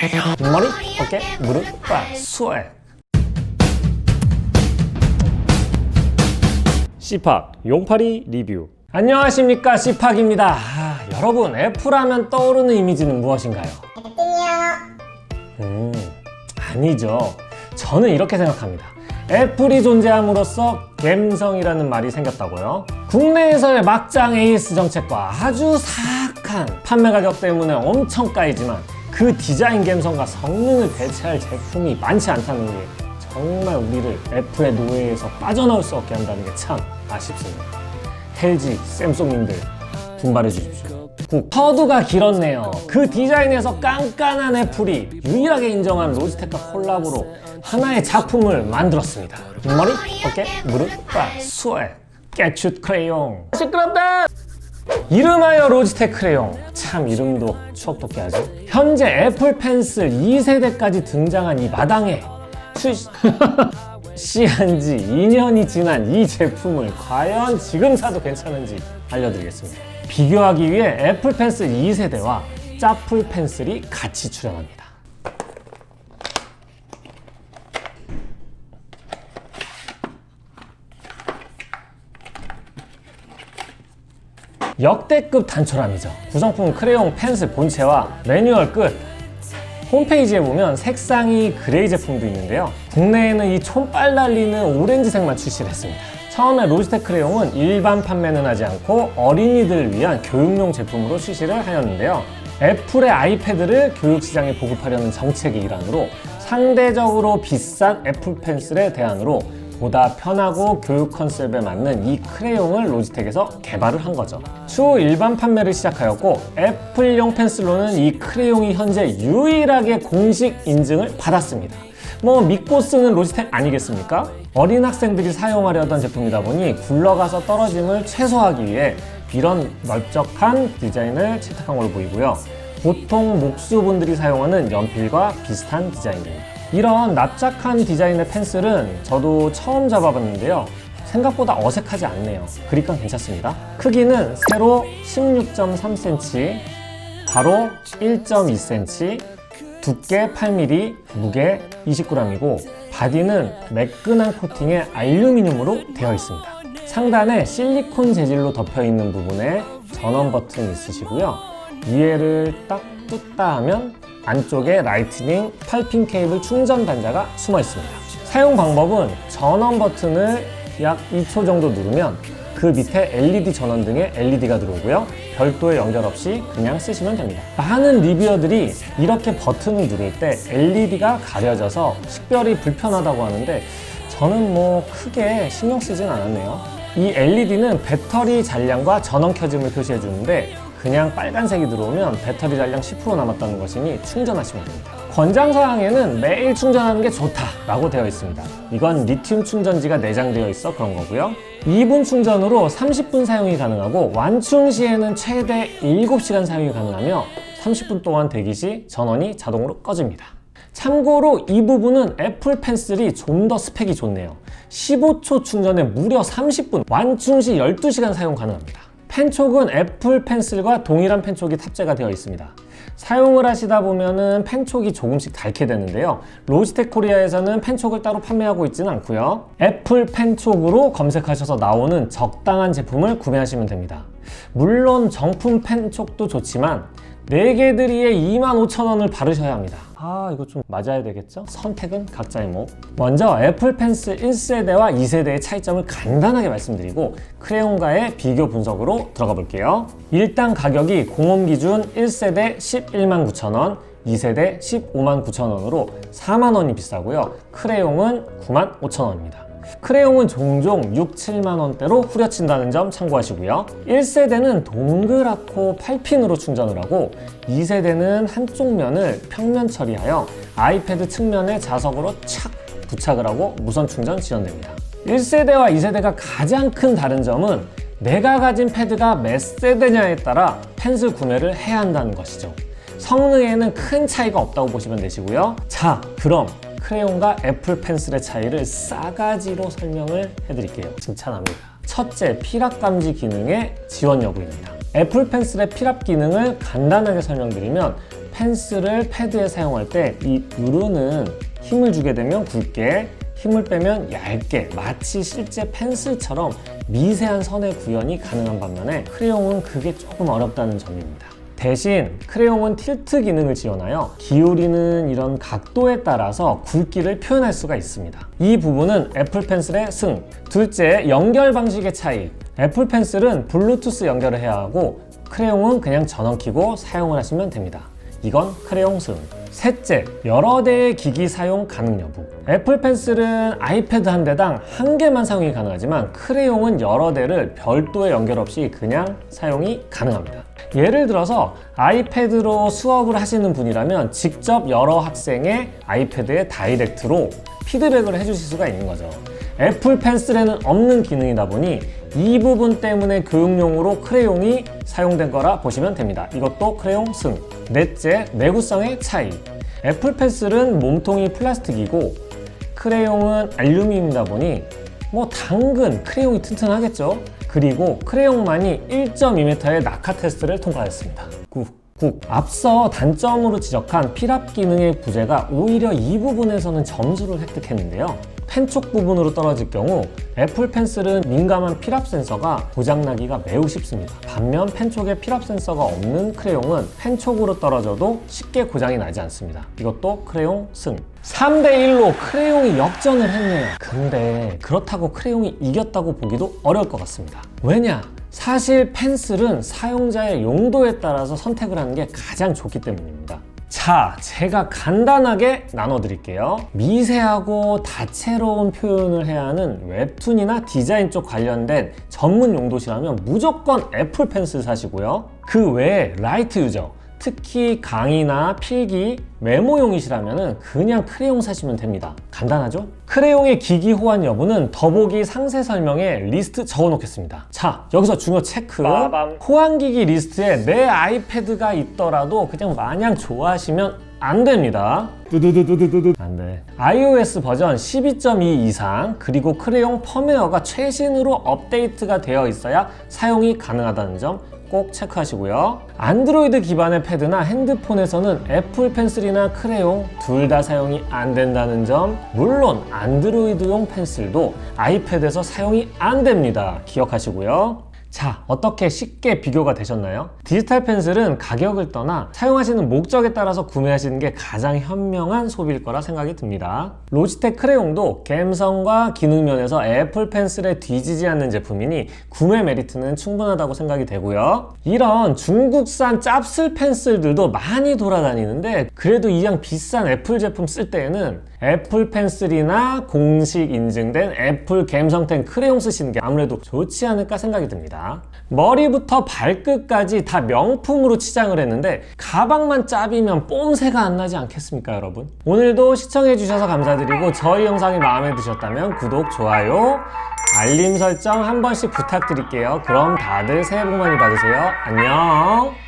머리, 어깨, 무릎, 발, 스웩. 씨팍 용팔이 리뷰. 안녕하십니까, 씨팍입니다. 여러분, 애플하면 떠오르는 이미지는 무엇인가요? 아니죠. 저는 이렇게 생각합니다. 애플이 존재함으로써 갬성이라는 말이 생겼다고요? 국내에서의 막장 AS 정책과 아주 사악한 판매 가격 때문에 엄청 까이지만 그 디자인 갬성과 성능을 대체할 제품이 많지 않다는 게 정말 우리를 애플의 노예에서 빠져나올 수 없게 한다는 게 참 아쉽습니다. LG, 샘송님들 분발해 주십시오. 허두가 길었네요. 그 디자인에서 깐깐한 애플이 유일하게 인정한 로지텍과 콜라보로 하나의 작품을 만들었습니다. 머리, 어깨, 무릎, 발, 스웩, 깨춧 크레용. 시끄럽다! 이름하여 로지텍 크레용. 참 이름도 추억 돋게 하죠. 현재 애플 펜슬 2세대까지 등장한 이 마당에 출시한 지 2년이 지난 이 제품을 과연 지금 사도 괜찮은지 알려드리겠습니다. 비교하기 위해 애플 펜슬 2세대와 짜플 펜슬이 같이 출연합니다. 역대급 단촐함이죠. 구성품은 크레용 펜슬 본체와 매뉴얼 끝. 홈페이지에 보면 색상이 그레이 제품도 있는데요. 국내에는 이 촌빨 날리는 오렌지색만 출시를 했습니다. 처음에 로지텍 크레용은 일반 판매는 하지 않고 어린이들을 위한 교육용 제품으로 출시를 하였는데요. 애플의 아이패드를 교육시장에 보급하려는 정책의 일환으로 상대적으로 비싼 애플 펜슬의 대안으로 보다 편하고 교육 컨셉에 맞는 이 크레용을 로지텍에서 개발을 한 거죠. 추후 일반 판매를 시작하였고 애플용 펜슬로는 이 크레용이 현재 유일하게 공식 인증을 받았습니다. 믿고 쓰는 로지텍 아니겠습니까? 어린 학생들이 사용하려던 제품이다 보니 굴러가서 떨어짐을 최소화하기 위해 이런 넓적한 디자인을 채택한 걸로 보이고요. 보통 목수분들이 사용하는 연필과 비슷한 디자인입니다. 이런 납작한 디자인의 펜슬은 저도 처음 잡아봤는데요. 생각보다 어색하지 않네요. 그립감 괜찮습니다. 크기는 세로 16.3cm, 가로 1.2cm, 두께 8mm, 무게 20g이고 바디는 매끈한 코팅의 알루미늄으로 되어 있습니다. 상단에 실리콘 재질로 덮여있는 부분에 전원 버튼이 있으시고요. 위에를 딱 뜯다 하면 안쪽에 라이트닝 8핀 케이블 충전 단자가 숨어 있습니다. 사용 방법은 전원 버튼을 약 2초 정도 누르면 그 밑에 LED 전원 등의 LED가 들어오고요. 별도의 연결 없이 그냥 쓰시면 됩니다. 많은 리뷰어들이 이렇게 버튼을 누를 때 LED가 가려져서 식별이 불편하다고 하는데 저는 크게 신경 쓰진 않았네요. 이 LED는 배터리 잔량과 전원 켜짐을 표시해 주는데 그냥 빨간색이 들어오면 배터리 잔량 10% 남았다는 것이니 충전하시면 됩니다. 권장사항에는 매일 충전하는 게 좋다라고 되어 있습니다. 이건 리튬 충전지가 내장되어 있어 그런 거고요. 2분 충전으로 30분 사용이 가능하고 완충 시에는 최대 7시간 사용이 가능하며 30분 동안 대기 시 전원이 자동으로 꺼집니다. 참고로 이 부분은 애플 펜슬이 좀 더 스펙이 좋네요. 15초 충전에 무려 30분, 완충 시 12시간 사용 가능합니다. 펜촉은 애플 펜슬과 동일한 펜촉이 탑재가 되어 있습니다. 사용을 하시다 보면은 펜촉이 조금씩 닳게 되는데요. 로지텍 코리아에서는 펜촉을 따로 판매하고 있지는 않고요. 애플 펜촉으로 검색하셔서 나오는 적당한 제품을 구매하시면 됩니다. 물론 정품 펜촉도 좋지만 4개들이에 25,000원을 바르셔야 합니다. 이거 좀 맞아야 되겠죠? 선택은 각자의 몫. 먼저 애플 펜슬 1세대와 2세대의 차이점을 간단하게 말씀드리고 크레용과의 비교 분석으로 들어가 볼게요. 일단 가격이 공홈 기준 1세대 119,000원, 2세대 159,000원으로 40,000원이 비싸고요. 크레용은 95,000원입니다. 크레용은 종종 6, 7만원대로 후려친다는 점 참고하시고요. 1세대는 동그랗고 8핀으로 충전을 하고 2세대는 한쪽 면을 평면 처리하여 아이패드 측면에 자석으로 착 부착을 하고 무선 충전 지원됩니다. 1세대와 2세대가 가장 큰 다른 점은 내가 가진 패드가 몇 세대냐에 따라 펜슬 구매를 해야 한다는 것이죠. 성능에는 큰 차이가 없다고 보시면 되시고요. 자, 그럼 크레용과 애플 펜슬의 차이를 싸가지로 설명을 해드릴게요. 칭찬합니다. 첫째, 피랍 감지 기능의 지원 여부입니다. 애플 펜슬의 피랍 기능을 간단하게 설명드리면 펜슬을 패드에 사용할 때 이 누르는 힘을 주게 되면 굵게, 힘을 빼면 얇게, 마치 실제 펜슬처럼 미세한 선의 구현이 가능한 반면에 크레용은 그게 조금 어렵다는 점입니다. 대신 크레용은 틸트 기능을 지원하여 기울이는 이런 각도에 따라서 굵기를 표현할 수가 있습니다. 이 부분은 애플 펜슬의 승. 둘째, 연결 방식의 차이. 애플 펜슬은 블루투스 연결을 해야 하고 크레용은 그냥 전원 켜고 사용을 하시면 됩니다. 이건 크레용 승. 셋째, 여러 대의 기기 사용 가능 여부. 애플 펜슬은 아이패드 한 대당 한 개만 사용이 가능하지만 크레용은 여러 대를 별도의 연결 없이 그냥 사용이 가능합니다. 예를 들어서 아이패드로 수업을 하시는 분이라면 직접 여러 학생의 아이패드에 다이렉트로 피드백을 해주실 수가 있는 거죠. 애플 펜슬에는 없는 기능이다 보니 이 부분 때문에 교육용으로 크레용이 사용된 거라 보시면 됩니다. 이것도 크레용 승. 넷째, 내구성의 차이. 애플 펜슬은 몸통이 플라스틱이고 크레용은 알루미늄이다 보니 당근 크레용이 튼튼하겠죠. 그리고 크레용만이 1.2m의 낙하 테스트를 통과했습니다. 앞서 단점으로 지적한 필압 기능의 부재가 오히려 이 부분에서는 점수를 획득했는데요. 펜 쪽 부분으로 떨어질 경우 애플 펜슬은 민감한 필압 센서가 고장나기가 매우 쉽습니다. 반면 펜 쪽에 필압 센서가 없는 크레용은 펜 쪽으로 떨어져도 쉽게 고장이 나지 않습니다. 이것도 크레용 승. 3대1로 크레용이 역전을 했네요. 근데 그렇다고 크레용이 이겼다고 보기도 어려울 것 같습니다. 왜냐? 사실 펜슬은 사용자의 용도에 따라서 선택을 하는 게 가장 좋기 때문입니다. 자, 제가 간단하게 나눠드릴게요. 미세하고 다채로운 표현을 해야 하는 웹툰이나 디자인 쪽 관련된 전문 용도시라면 무조건 애플 펜슬 사시고요. 그 외에 라이트 유저, 특히 강의나 필기, 메모용이시라면 그냥 크레용 사시면 됩니다. 간단하죠? 크레용의 기기 호환 여부는 더보기 상세 설명에 리스트 적어놓겠습니다. 자, 여기서 중요 체크. 호환기기 리스트에 내 아이패드가 있더라도 그냥 마냥 좋아하시면 안 됩니다. 안 돼. iOS 버전 12.2 이상 그리고 크레용 펌웨어가 최신으로 업데이트가 되어 있어야 사용이 가능하다는 점 꼭 체크하시고요. 안드로이드 기반의 패드나 핸드폰에서는 애플 펜슬이나 크레용 둘 다 사용이 안 된다는 점, 물론 안드로이드용 펜슬도 아이패드에서 사용이 안 됩니다. 기억하시고요. 자, 어떻게 쉽게 비교가 되셨나요? 디지털 펜슬은 가격을 떠나 사용하시는 목적에 따라서 구매하시는 게 가장 현명한 소비일 거라 생각이 듭니다. 로지텍 크레용도 감성과 기능 면에서 애플 펜슬에 뒤지지 않는 제품이니 구매 메리트는 충분하다고 생각이 되고요. 이런 중국산 짭슬 펜슬들도 많이 돌아다니는데 그래도 이왕 비싼 애플 제품 쓸 때에는 애플 펜슬이나 공식 인증된 애플 감성텐 크레용 쓰시는 게 아무래도 좋지 않을까 생각이 듭니다. 머리부터 발끝까지 다 명품으로 치장을 했는데 가방만 짭이면 뽐새가 안 나지 않겠습니까, 여러분? 오늘도 시청해주셔서 감사드리고 저희 영상이 마음에 드셨다면 구독, 좋아요, 알림 설정 한 번씩 부탁드릴게요. 그럼 다들 새해 복 많이 받으세요. 안녕!